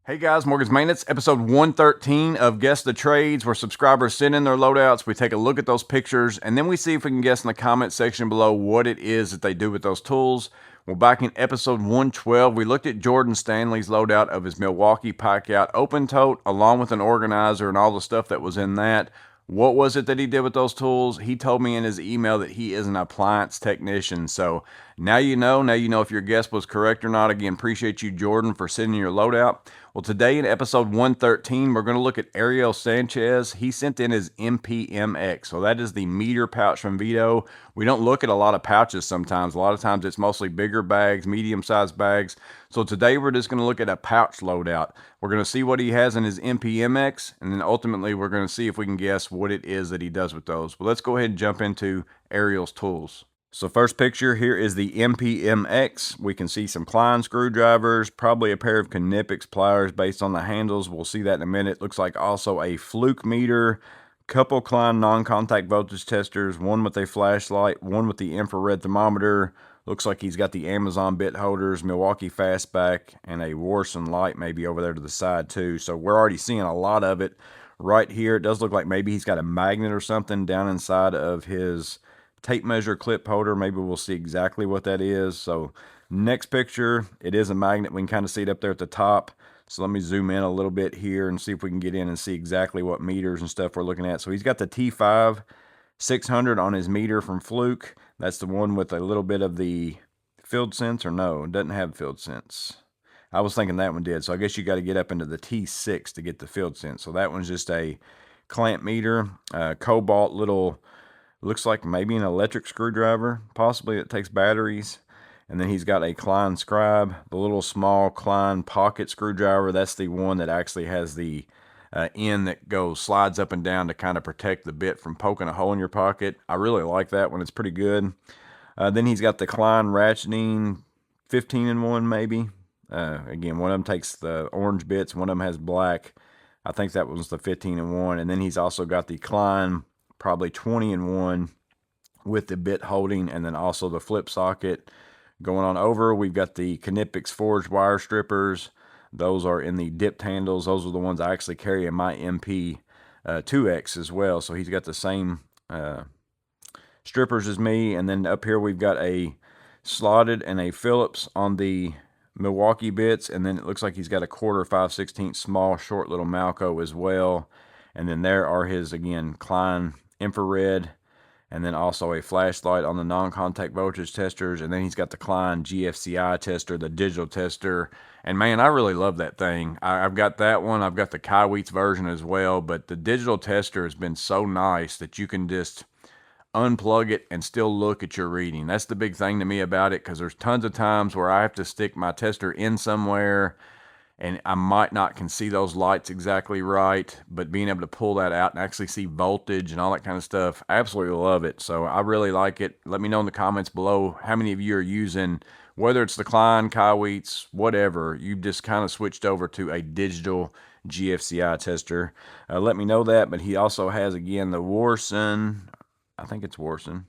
Hey guys, Morgan's Maintenance, episode 113 of Guess the Trades, where subscribers send in their loadouts. We take a look at those pictures, and then we see if we can guess in the comment section below what it is that they do with those tools. Well, back in episode 112, we looked at Jordan Stanley's loadout of his Milwaukee Pike Out open tote, along with an organizer and all the stuff that was in that. What was it that he did with those tools? He told me in his email that he is an appliance technician. So now you know. Now you know if your guess was correct or not. Again, appreciate you, Jordan, for sending your loadout. Well, today in episode 113, we're going to look at Ariel Sanchez. He sent in his MPMX. So that is the meter pouch from Veto. We don't look at a lot of pouches sometimes. A lot of times it's mostly bigger bags, medium-sized bags. So today we're just going to look at a pouch loadout. We're going to see what he has in his MPMX, and then ultimately we're going to see if we can guess what it is that he does with those. But let's go ahead and jump into Ariel's tools. So first picture here is the MPMX. We can see some Klein screwdrivers, probably a pair of Knipex pliers based on the handles. We'll see that in a minute. Looks like also a Fluke meter, couple Klein non-contact voltage testers, one with a flashlight, one with the infrared thermometer. Looks like he's got the Amazon bit holders, Milwaukee Fastback, and a Warson light maybe over there to the side too. So we're already seeing a lot of it right here. It does look like maybe he's got a magnet or something down inside of his tape measure clip holder. Maybe we'll see exactly what that is. So next picture, it is a magnet. We can kind of see it up there at the top. So let me zoom in a little bit here and see if we can get in and see exactly what meters and stuff we're looking at. So he's got the T5 600 on his meter from Fluke. That's the one with a little bit of the field sense, or no, it doesn't have field sense. I was thinking that one did. So I guess you got to get up into the T6 to get the field sense. So that one's just a clamp meter, cobalt little, looks like maybe an electric screwdriver, possibly it takes batteries. And then he's got a Klein Scribe, the little small Klein pocket screwdriver. That's the one that actually has the end that slides up and down to kind of protect the bit from poking a hole in your pocket. I really like that one. It's pretty good. Then he's got the Klein ratcheting 15-in-1 maybe. Again, one of them takes the orange bits, one of them has black. I think that was the 15-in-1. And then he's also got the Klein probably 20-in-1 with the bit holding, and then also the flip socket. Going on over, we've got the Knipex forged wire strippers. Those are in the dipped handles. Those are the ones I actually carry in my MP2X as well. So he's got the same strippers as me. And then up here we've got a slotted and a Phillips on the Milwaukee bits. And then it looks like he's got a 1/4 5/16 small short little Malco as well. And then there are his, again, Klein infrared, and then also a flashlight on the non-contact voltage testers. And then he's got the Klein GFCI tester, the digital tester. And man, I really love that thing. I've got that one. I've got the Kaiweets version as well. But the digital tester has been so nice that you can just unplug it and still look at your reading. That's the big thing to me about it, because there's tons of times where I have to stick my tester in somewhere and I might not can see those lights exactly right, but being able to pull that out and actually see voltage and all that kind of stuff, I absolutely love it. So I really like it. Let me know in the comments below how many of you are using, whether it's the Klein, Kaiweets, whatever, you've just kind of switched over to a digital GFCI tester. Let me know that. But he also has, again, the Warson. I think it's Warson.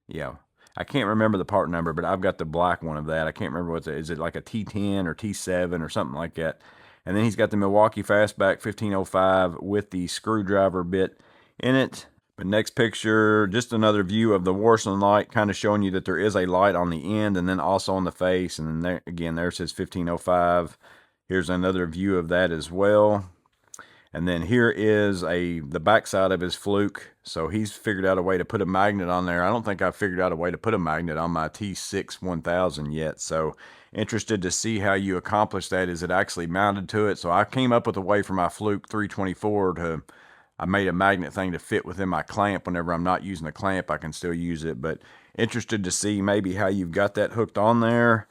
Yeah. I can't remember the part number, but I've got the black one of that. I can't remember is it like a T10 or T7 or something like that. And then he's got the Milwaukee Fastback 1505 with the screwdriver bit in it. But next picture, just another view of the Warson light, kind of showing you that there is a light on the end and then also on the face. And then there, again, there's his 1505. Here's another view of that as well. And then here is the backside of his Fluke. So he's figured out a way to put a magnet on there. I don't think I've figured out a way to put a magnet on my T6 1000 yet. So interested to see how you accomplish that. Is it actually mounted to it? So I came up with a way for my Fluke 324 I made a magnet thing to fit within my clamp. Whenever I'm not using the clamp, I can still use it. But interested to see maybe how you've got that hooked on there.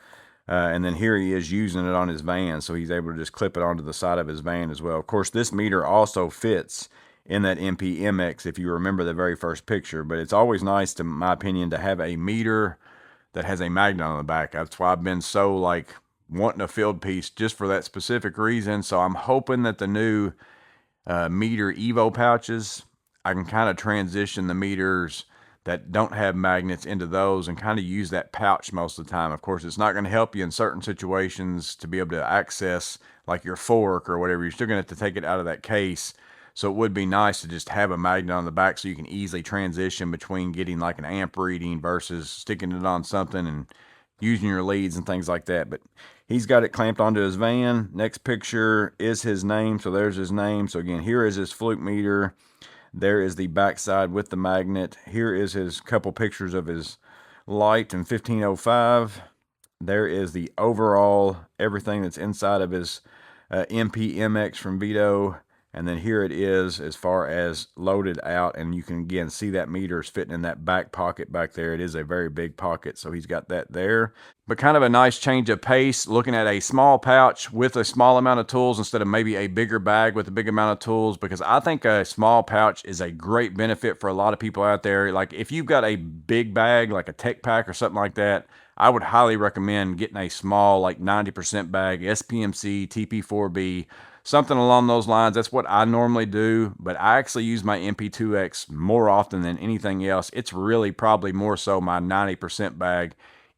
And then here he is using it on his van, so he's able to just clip it onto the side of his van as well. Of course, this meter also fits in that MPMX, if you remember the very first picture. But it's always nice, in my opinion, to have a meter that has a magnet on the back. That's why I've been so, wanting a field piece just for that specific reason. So I'm hoping that the new meter Evo pouches, I can kind of transition the meters that don't have magnets into those and kind of use that pouch most of the time. Of course, it's not going to help you in certain situations to be able to access like your fork or whatever. You're still going to have to take it out of that case. So it would be nice to just have a magnet on the back so you can easily transition between getting like an amp reading versus sticking it on something and using your leads and things like that. But he's got it clamped onto his van. Next picture is his name. So there's his name. So again, here is his Fluke meter. There is the backside with the magnet. Here is his couple pictures of his light in 1505. There is the overall, everything that's inside of his MPMX from Veto. And then here it is as far as loaded out. And you can again see that meter is fitting in that back pocket back there. It is a very big pocket, so he's got that there. But kind of a nice change of pace, looking at a small pouch with a small amount of tools instead of maybe a bigger bag with a big amount of tools, because I think a small pouch is a great benefit for a lot of people out there. Like if you've got a big bag, like a tech pack or something like that, I would highly recommend getting a small, like 90% bag, SPMC, TP4B, something along those lines. That's what I normally do, but I actually use my MP2X more often than anything else. It's really probably more so my 90% bag,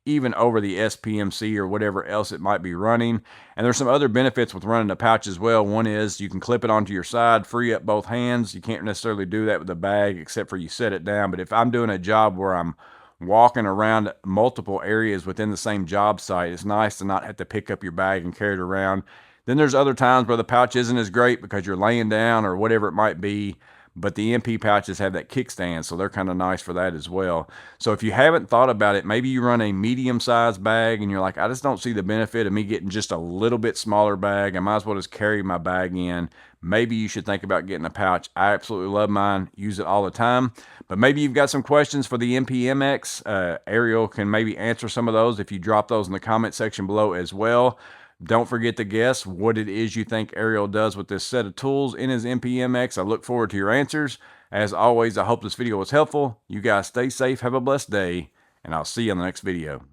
even over the SPMC or whatever else it might be running. And there's some other benefits with running a pouch as well. One is you can clip it onto your side, free up both hands. You can't necessarily do that with a bag except for you set it down. But if I'm doing a job where I'm walking around multiple areas within the same job site, it's nice to not have to pick up your bag and carry it around. Then there's other times where the pouch isn't as great because you're laying down or whatever it might be, but the MP pouches have that kickstand, so they're kind of nice for that as well. So if you haven't thought about it, maybe you run a medium-sized bag and you're like, I just don't see the benefit of me getting just a little bit smaller bag. I might as well just carry my bag in. Maybe you should think about getting a pouch. I absolutely love mine, use it all the time. But maybe you've got some questions for the MPMX. Ariel can maybe answer some of those if you drop those in the comment section below as well. Don't forget to guess what it is you think Ariel does with this set of tools in his MPMX. I look forward to your answers. As always, I hope this video was helpful. You guys stay safe, have a blessed day, and I'll see you in the next video.